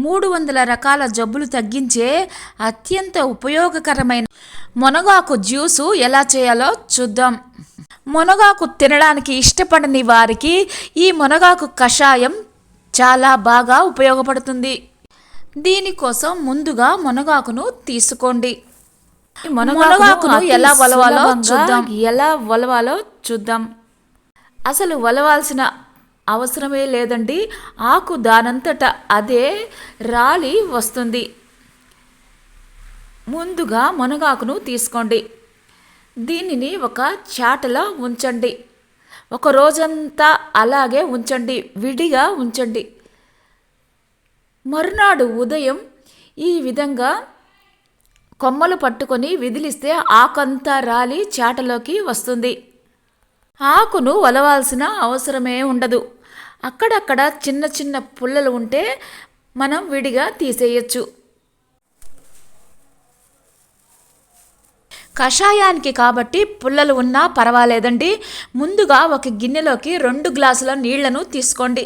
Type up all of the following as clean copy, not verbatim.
300 రకాల జబ్బులు తగ్గించే అత్యంత ఉపయోగకరమైన మునగాకు జ్యూసు ఎలా చేయాలో చూద్దాం. మునగాకు తినడానికి ఇష్టపడని వారికి ఈ మునగాకు కషాయం చాలా బాగా ఉపయోగపడుతుంది. దీనికోసం ముందుగా మునగాకును తీసుకోండి. మునగాకును ఎలా వలవాలో చూద్దాం. అసలు వలవాల్సిన అవసరమే లేదండి. ఆకు దానంతట అదే రాలి వస్తుంది. ముందుగా మునగాకును తీసుకోండి. దీనిని ఒక చాటలో ఉంచండి. ఒక రోజంతా అలాగే ఉంచండి, విడిగా ఉంచండి. మరునాడు ఉదయం ఈ విధంగా కొమ్మలు పట్టుకొని విదిలిస్తే ఆకంతా రాలి చాటలోకి వస్తుంది. ఆకును వలవాల్సిన అవసరమే ఉండదు. అక్కడక్కడ చిన్న చిన్న పుల్లలు ఉంటే మనం విడిగా తీసేయచ్చు. కషాయానికి కాబట్టి పుల్లలు ఉన్నా పర్వాలేదండి. ముందుగా ఒక గిన్నెలోకి 2 గ్లాసుల నీళ్లను తీసుకోండి.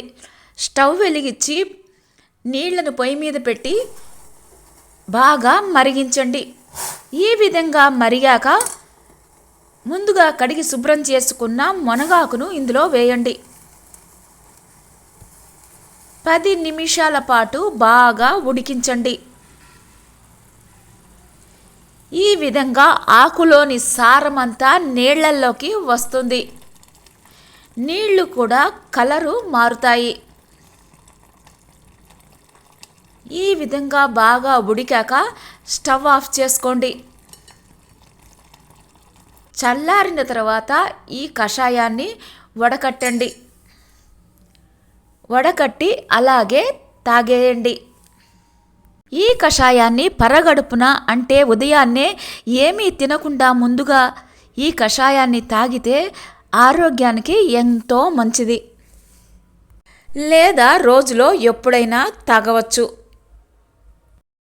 స్టవ్ వెలిగించి నీళ్లను పొయ్యి మీద పెట్టి బాగా మరిగించండి. ఈ విధంగా మరిగాక ముందుగా కడిగి శుభ్రం చేసుకున్న మునగాకును ఇందులో వేయండి. 10 నిమిషాల పాటు బాగా ఉడికించండి. ఈ విధంగా ఆకులోని సారమంతా నీళ్లలోకి వస్తుంది. నీళ్లు కూడా కలరు మారుతాయి. ఈ విధంగా బాగా ఉడికాక స్టవ్ ఆఫ్ చేసుకోండి. చల్లారిన తర్వాత ఈ కషాయాన్ని వడకట్టండి. వడకట్టి అలాగే తాగేయండి. ఈ కషాయాన్ని పరగడుపున అంటే ఉదయాన్నే ఏమీ తినకుండా ముందుగా ఈ కషాయాన్ని తాగితే ఆరోగ్యానికి ఎంతో మంచిది. లేదా రోజులో ఎప్పుడైనా తాగవచ్చు.